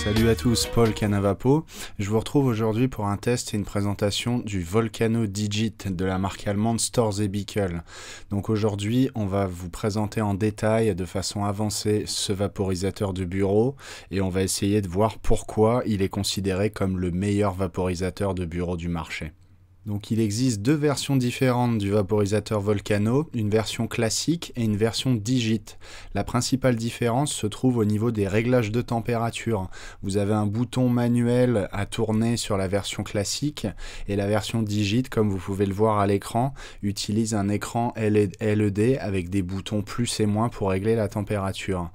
Salut à tous, Paul Canavapo. Je vous retrouve aujourd'hui pour un test et une présentation du Volcano Digit de la marque allemande Storz & Bickel. Donc aujourd'hui, on va vous présenter en détail, de façon avancée, ce vaporisateur de bureau et on va essayer de voir pourquoi il est considéré comme le meilleur vaporisateur de bureau du marché. Donc il existe deux versions différentes du vaporisateur Volcano, une version classique et une version Digit. La principale différence se trouve au niveau des réglages de température. Vous avez un bouton manuel à tourner sur la version classique et la version Digit, comme vous pouvez le voir à l'écran, utilise un écran LED avec des boutons plus et moins pour régler la température.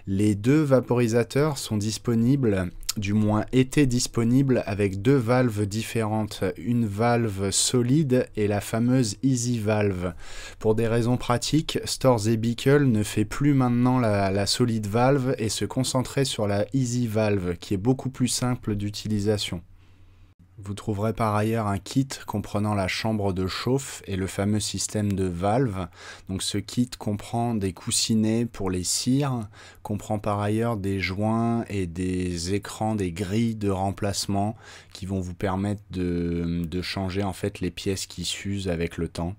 Les deux vaporisateurs sont disponibles, du moins étaient disponibles avec deux valves différentes, une valve solide et la fameuse Easy Valve. Pour des raisons pratiques, Storz & Bickel ne fait plus maintenant la solide valve et se concentrait sur la Easy Valve qui est beaucoup plus simple d'utilisation. Vous trouverez par ailleurs un kit comprenant la chambre de chauffe et le fameux système de valve. Donc ce kit comprend des coussinets pour les cires, comprend par ailleurs des joints et des écrans, des grilles de remplacement qui vont vous permettre de changer en fait les pièces qui s'usent avec le temps.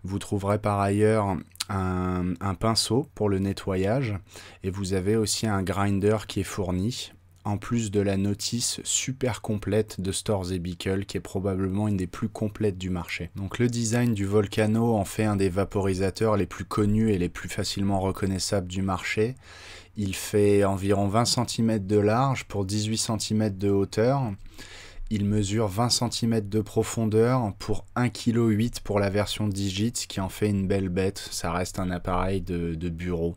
Vous trouverez par ailleurs un pinceau pour le nettoyage et vous avez aussi un grinder qui est fourni, en plus de la notice super complète de Storz & Bickel qui est probablement une des plus complètes du marché. Donc le design du Volcano en fait un des vaporisateurs les plus connus et les plus facilement reconnaissables du marché. Il fait environ 20 cm de large pour 18 cm de hauteur. Il mesure 20 cm de profondeur pour 1,8 kg pour la version Digit, ce qui en fait une belle bête. Ça reste un appareil de bureau.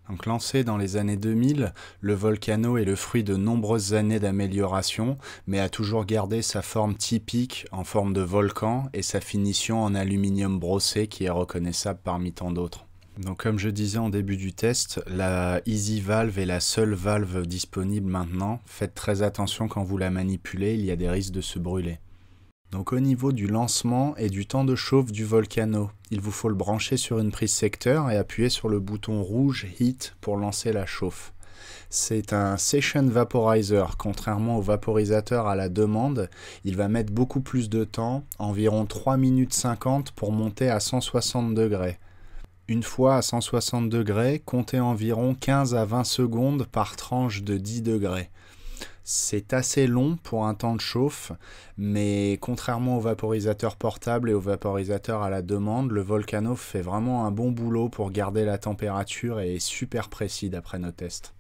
Donc lancé dans les années 2000, le Volcano est le fruit de nombreuses années d'amélioration, mais a toujours gardé sa forme typique en forme de volcan et sa finition en aluminium brossé qui est reconnaissable parmi tant d'autres. Donc comme je disais en début du test, la Easy Valve est la seule valve disponible maintenant. Faites très attention quand vous la manipulez, il y a des risques de se brûler. Donc au niveau du lancement et du temps de chauffe du Volcano, il vous faut le brancher sur une prise secteur et appuyer sur le bouton rouge Heat pour lancer la chauffe. C'est un Session Vaporizer, contrairement au vaporisateur à la demande, il va mettre beaucoup plus de temps, environ 3 minutes 50 pour monter à 160 degrés. Une fois à 160 degrés, comptez environ 15 à 20 secondes par tranche de 10 degrés. C'est assez long pour un temps de chauffe, mais contrairement aux vaporisateurs portables et aux vaporisateurs à la demande, le Volcano fait vraiment un bon boulot pour garder la température et est super précis d'après nos tests.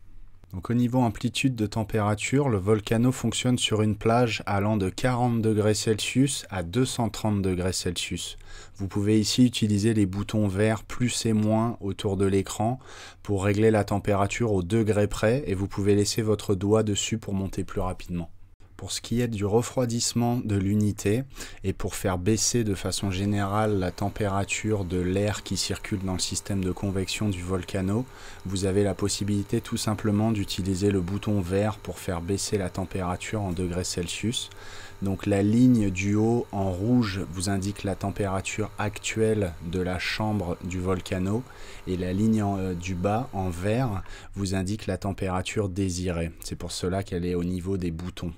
Donc au niveau amplitude de température, le Volcano fonctionne sur une plage allant de 40 degrés Celsius à 230 degrés Celsius. Vous pouvez ici utiliser les boutons verts plus et moins autour de l'écran pour régler la température au degré près et vous pouvez laisser votre doigt dessus pour monter plus rapidement. Pour ce qui est du refroidissement de l'unité et pour faire baisser de façon générale la température de l'air qui circule dans le système de convection du Volcano, vous avez la possibilité tout simplement d'utiliser le bouton vert pour faire baisser la température en degrés Celsius. Donc la ligne du haut en rouge vous indique la température actuelle de la chambre du Volcano et la ligne du bas en vert vous indique la température désirée. C'est pour cela qu'elle est au niveau des boutons.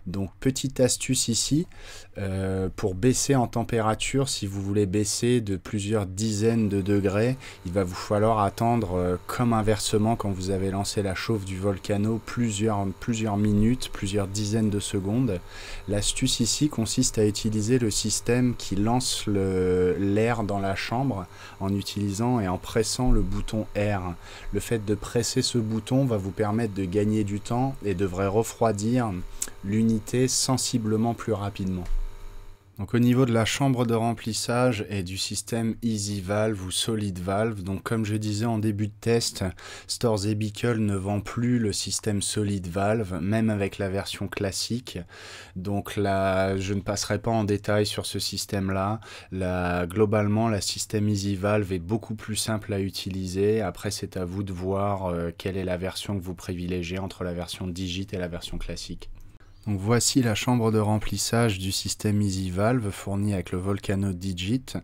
Donc petite astuce ici, pour baisser en température, si vous voulez baisser de plusieurs dizaines de degrés, il va vous falloir attendre, comme inversement quand vous avez lancé la chauffe du Volcano, plusieurs minutes, plusieurs dizaines de secondes. L'astuce ici consiste à utiliser le système qui lance l'air dans la chambre en utilisant et en pressant le bouton R. Le fait de presser ce bouton va vous permettre de gagner du temps et devrait refroidir l'unité sensiblement plus rapidement. Donc au niveau de la chambre de remplissage et du système Easy Valve ou Solid Valve, donc comme je disais en début de test, Storz & Bickel ne vend plus le système Solid Valve, même avec la version classique. Donc là, je ne passerai pas en détail sur ce système-là. Globalement, la système Easy Valve est beaucoup plus simple à utiliser. Après, c'est à vous de voir quelle est la version que vous privilégiez entre la version Digit et la version classique. Donc voici la chambre de remplissage du système EasyValve fourni avec le Volcano Digit.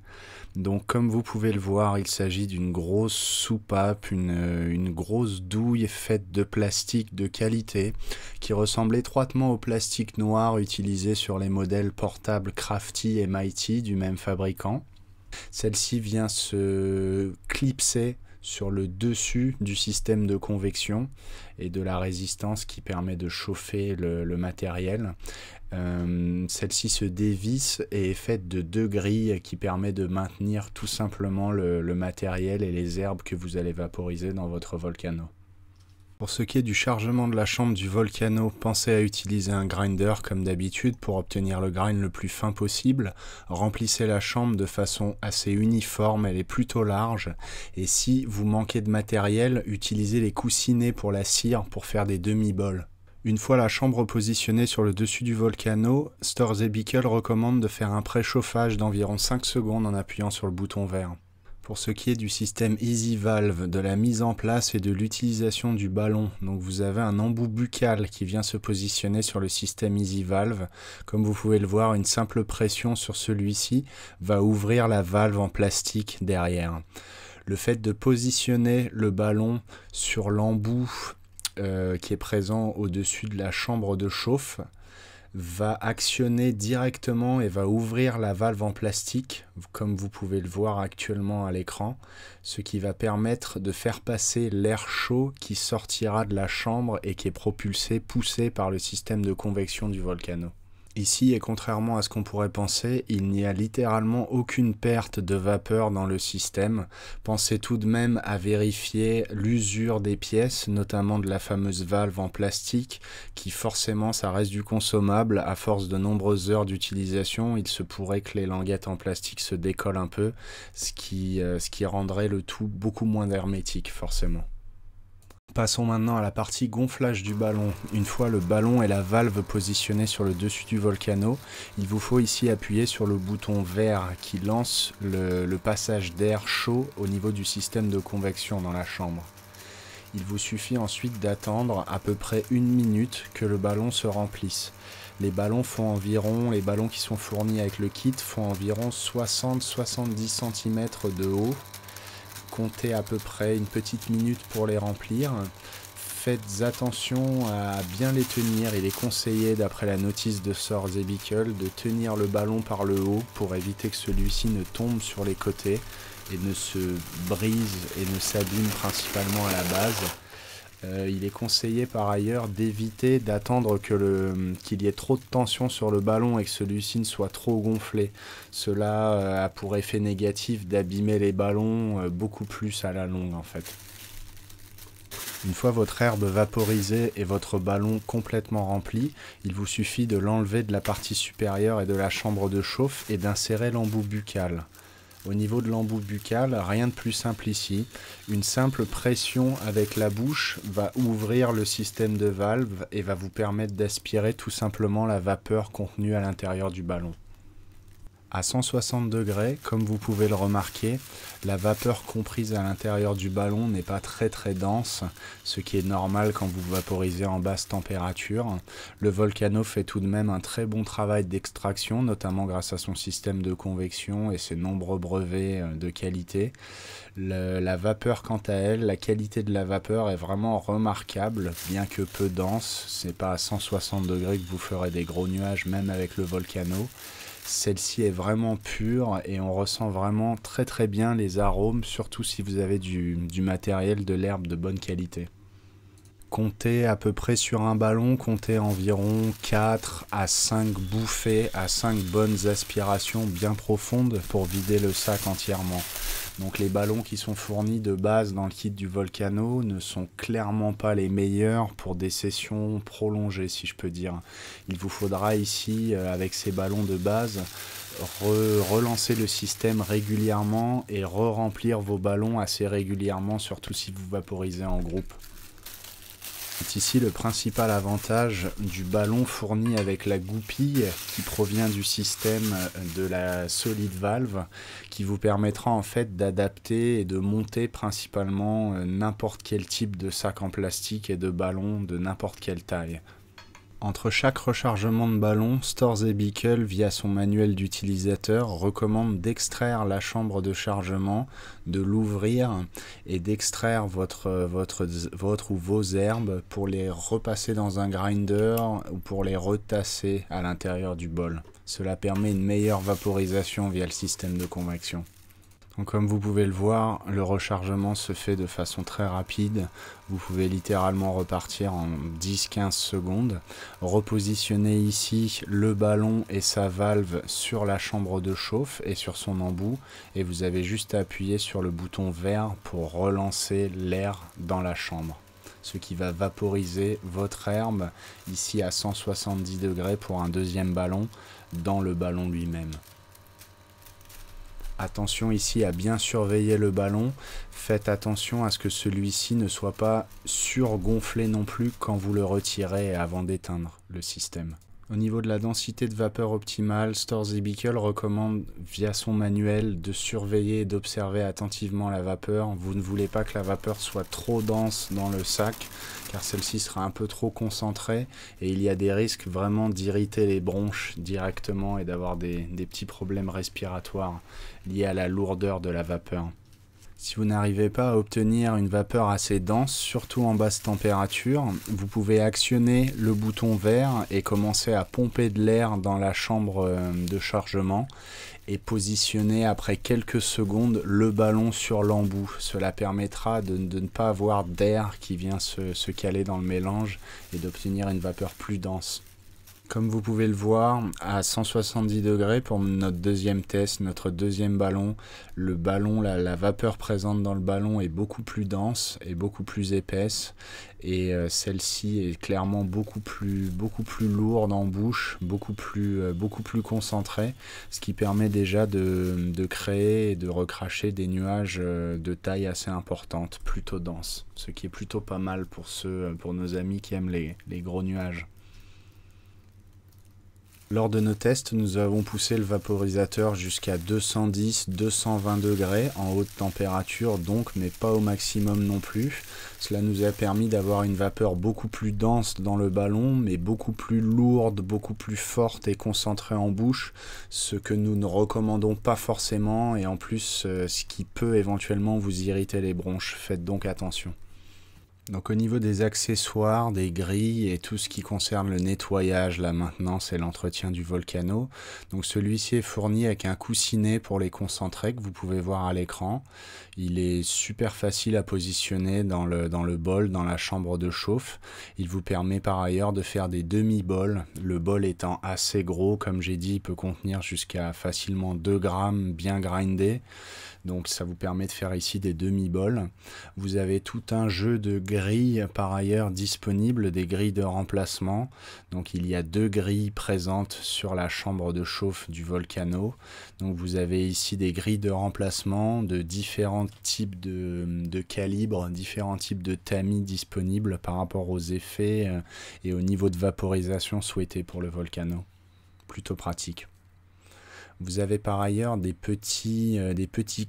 Donc comme vous pouvez le voir, il s'agit d'une grosse soupape, une grosse douille faite de plastique de qualité qui ressemble étroitement au plastique noir utilisé sur les modèles portables Crafty et Mighty du même fabricant. Celle-ci vient se clipser sur le dessus du système de convection et de la résistance qui permet de chauffer le matériel. Celle-ci se dévisse et est faite de 2 grilles qui permet de maintenir tout simplement le matériel et les herbes que vous allez vaporiser dans votre Volcano. Pour ce qui est du chargement de la chambre du Volcano, pensez à utiliser un grinder comme d'habitude pour obtenir le grind le plus fin possible. Remplissez la chambre de façon assez uniforme, elle est plutôt large. Et si vous manquez de matériel, utilisez les coussinets pour la cire pour faire des demi-bols. Une fois la chambre positionnée sur le dessus du Volcano, Storz & Bickel recommande de faire un préchauffage d'environ 5 secondes en appuyant sur le bouton vert. Pour ce qui est du système EasyValve, de la mise en place et de l'utilisation du ballon, donc vous avez un embout buccal qui vient se positionner sur le système EasyValve. Comme vous pouvez le voir, une simple pression sur celui-ci va ouvrir la valve en plastique derrière. Le fait de positionner le ballon sur l'embout qui est présent au-dessus de la chambre de chauffe va actionner directement et va ouvrir la valve en plastique, comme vous pouvez le voir actuellement à l'écran, ce qui va permettre de faire passer l'air chaud qui sortira de la chambre et qui est poussé par le système de convection du Volcano. Ici, et contrairement à ce qu'on pourrait penser, il n'y a littéralement aucune perte de vapeur dans le système. Pensez tout de même à vérifier l'usure des pièces, notamment de la fameuse valve en plastique, qui forcément, ça reste du consommable. À force de nombreuses heures d'utilisation, il se pourrait que les languettes en plastique se décollent un peu, ce qui rendrait le tout beaucoup moins hermétique, forcément. Passons maintenant à la partie gonflage du ballon. Une fois le ballon et la valve positionnés sur le dessus du Volcano, il vous faut ici appuyer sur le bouton vert qui lance le passage d'air chaud au niveau du système de convection dans la chambre. Il vous suffit ensuite d'attendre à peu près 1 minute que le ballon se remplisse. Les ballons qui sont fournis avec le kit font environ 60-70 cm de haut. Comptez à peu près une petite minute pour les remplir. Faites attention à bien les tenir. Il est conseillé, d'après la notice de Storz & Bickel, de tenir le ballon par le haut pour éviter que celui-ci ne tombe sur les côtés et ne se brise et ne s'abîme principalement à la base. Il est conseillé par ailleurs d'éviter d'attendre qu'il y ait trop de tension sur le ballon et que celui-ci ne soit trop gonflé. Cela a pour effet négatif d'abîmer les ballons beaucoup plus à la longue en fait. Une fois votre herbe vaporisée et votre ballon complètement rempli, il vous suffit de l'enlever de la partie supérieure et de la chambre de chauffe et d'insérer l'embout buccal. Au niveau de l'embout buccal, rien de plus simple ici. Une simple pression avec la bouche va ouvrir le système de valve et va vous permettre d'aspirer tout simplement la vapeur contenue à l'intérieur du ballon. À 160 degrés, comme vous pouvez le remarquer, la vapeur comprise à l'intérieur du ballon n'est pas très dense, ce qui est normal quand vous vaporisez en basse température. Le Volcano fait tout de même un très bon travail d'extraction, notamment grâce à son système de convection et ses nombreux brevets de qualité. La vapeur, quant à elle, la qualité de la vapeur est vraiment remarquable, bien que peu dense. C'est pas à 160 degrés que vous ferez des gros nuages, même avec le Volcano. Celle-ci est vraiment pure et on ressent vraiment très bien les arômes, surtout si vous avez du matériel, de l'herbe de bonne qualité. Comptez à peu près sur un ballon, comptez environ 4 à 5 bouffées, à 5 bonnes aspirations bien profondes pour vider le sac entièrement. Donc les ballons qui sont fournis de base dans le kit du Volcano ne sont clairement pas les meilleurs pour des sessions prolongées, si je peux dire. Il vous faudra ici, avec ces ballons de base, relancer le système régulièrement et re-remplir vos ballons assez régulièrement, surtout si vous vaporisez en groupe. C'est ici le principal avantage du ballon fourni avec la goupille qui provient du système de la solid valve, qui vous permettra en fait d'adapter et de monter principalement n'importe quel type de sac en plastique et de ballon de n'importe quelle taille. Entre chaque rechargement de ballon, Storz & Bickel, via son manuel d'utilisateur, recommande d'extraire la chambre de chargement, de l'ouvrir et d'extraire votre ou vos herbes pour les repasser dans un grinder ou pour les retasser à l'intérieur du bol. Cela permet une meilleure vaporisation via le système de convection. Donc, comme vous pouvez le voir, le rechargement se fait de façon très rapide. Vous pouvez littéralement repartir en 10-15 secondes. Repositionner ici le ballon et sa valve sur la chambre de chauffe et sur son embout. Et vous avez juste à appuyer sur le bouton vert pour relancer l'air dans la chambre. Ce qui va vaporiser votre herbe ici à 170 degrés pour un deuxième ballon dans le ballon lui-même. Attention ici à bien surveiller le ballon, faites attention à ce que celui-ci ne soit pas surgonflé non plus quand vous le retirez avant d'éteindre le système. Au niveau de la densité de vapeur optimale, Storz & Bickel recommande via son manuel de surveiller et d'observer attentivement la vapeur. Vous ne voulez pas que la vapeur soit trop dense dans le sac car celle-ci sera un peu trop concentrée et il y a des risques vraiment d'irriter les bronches directement et d'avoir des petits problèmes respiratoires liés à la lourdeur de la vapeur. Si vous n'arrivez pas à obtenir une vapeur assez dense, surtout en basse température, vous pouvez actionner le bouton vert et commencer à pomper de l'air dans la chambre de chargement et positionner après quelques secondes le ballon sur l'embout. Cela permettra de ne pas avoir d'air qui vient se caler dans le mélange et d'obtenir une vapeur plus dense. Comme vous pouvez le voir, à 170 degrés pour notre deuxième test, notre deuxième ballon, la vapeur présente dans le ballon est beaucoup plus dense et beaucoup plus épaisse. Et celle-ci est clairement beaucoup plus lourde en bouche, beaucoup plus concentrée, ce qui permet déjà de créer et de recracher des nuages de taille assez importante, plutôt denses. Ce qui est plutôt pas mal pour nos amis qui aiment les gros nuages. Lors de nos tests, nous avons poussé le vaporisateur jusqu'à 210-220 degrés en haute température donc, mais pas au maximum non plus. Cela nous a permis d'avoir une vapeur beaucoup plus dense dans le ballon, mais beaucoup plus lourde, beaucoup plus forte et concentrée en bouche, ce que nous ne recommandons pas forcément et en plus ce qui peut éventuellement vous irriter les bronches. Faites donc attention. Donc au niveau des accessoires, des grilles et tout ce qui concerne le nettoyage, la maintenance et l'entretien du Volcano, donc celui-ci est fourni avec un coussinet pour les concentrés que vous pouvez voir à l'écran. Il est super facile à positionner dans le bol, dans la chambre de chauffe. Il vous permet par ailleurs de faire des demi-bols. Le bol étant assez gros, comme j'ai dit, il peut contenir jusqu'à facilement 2 grammes bien grindés. Donc ça vous permet de faire ici des demi-bols. Vous avez tout un jeu de grilles par ailleurs disponibles, des grilles de remplacement. Donc il y a 2 grilles présentes sur la chambre de chauffe du Volcano. Donc vous avez ici des grilles de remplacement de différents types de calibres, différents types de tamis disponibles par rapport aux effets et au niveau de vaporisation souhaité pour le Volcano. Plutôt pratique. Vous avez par ailleurs des petits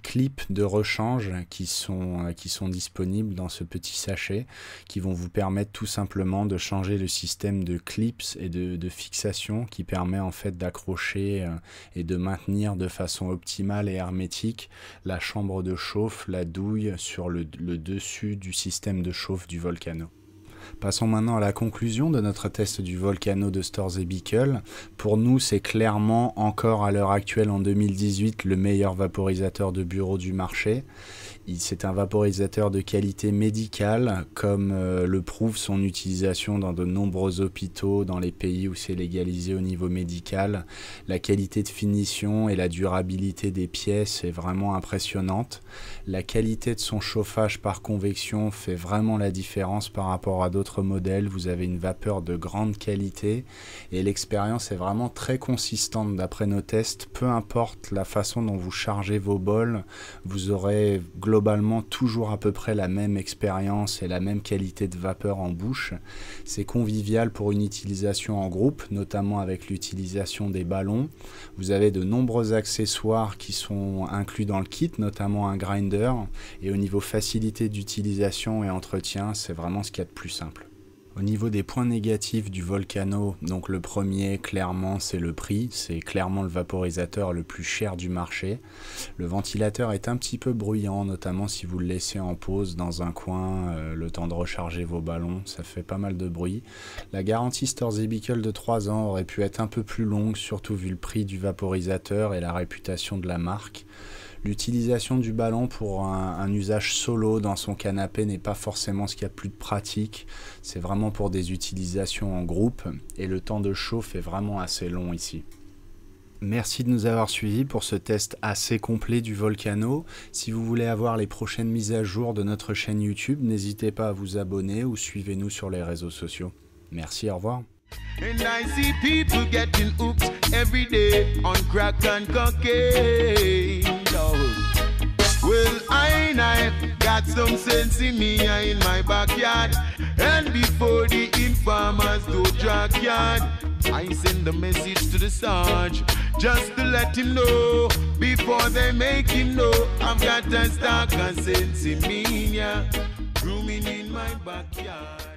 clips de rechange qui sont disponibles dans ce petit sachet qui vont vous permettre tout simplement de changer le système de clips et de fixation qui permet en fait d'accrocher et de maintenir de façon optimale et hermétique la chambre de chauffe, la douille sur le dessus du système de chauffe du Volcano. Passons maintenant à la conclusion de notre test du Volcano de Storz & Bickel. Pour nous, c'est clairement encore à l'heure actuelle en 2018 le meilleur vaporisateur de bureau du marché. C'est un vaporisateur de qualité médicale, comme le prouve son utilisation dans de nombreux hôpitaux, dans les pays où c'est légalisé au niveau médical. La qualité de finition et la durabilité des pièces est vraiment impressionnante. La qualité de son chauffage par convection fait vraiment la différence par rapport à d'autres modèles. Vous avez une vapeur de grande qualité et l'expérience est vraiment très consistante d'après nos tests. Peu importe la façon dont vous chargez vos bols, vous aurez globalement toujours à peu près la même expérience et la même qualité de vapeur en bouche. C'est convivial pour une utilisation en groupe, notamment avec l'utilisation des ballons. Vous avez de nombreux accessoires qui sont inclus dans le kit, notamment un grinder. Et au niveau facilité d'utilisation et entretien, c'est vraiment ce qu'il y a de plus simple. Au niveau des points négatifs du Volcano, donc le premier, clairement, c'est le prix. C'est clairement le vaporisateur le plus cher du marché. Le ventilateur est un petit peu bruyant, notamment si vous le laissez en pause dans un coin, le temps de recharger vos ballons, ça fait pas mal de bruit. La garantie Storz & Bickel de 3 ans aurait pu être un peu plus longue, surtout vu le prix du vaporisateur et la réputation de la marque. L'utilisation du ballon pour un usage solo dans son canapé n'est pas forcément ce qu'il y a de plus pratique. C'est vraiment pour des utilisations en groupe et le temps de chauffe est vraiment assez long ici. Merci de nous avoir suivis pour ce test assez complet du Volcano. Si vous voulez avoir les prochaines mises à jour de notre chaîne YouTube, n'hésitez pas à vous abonner ou suivez-nous sur les réseaux sociaux. Merci, au revoir. And I see people getting hooked every day on crack and cocaine. Well, I got some sense in me in my backyard. And before the informers do drag yard, I send a message to the Sarge just to let him know before they make him know I've got a stock and sense in me, yeah, rooming in my backyard.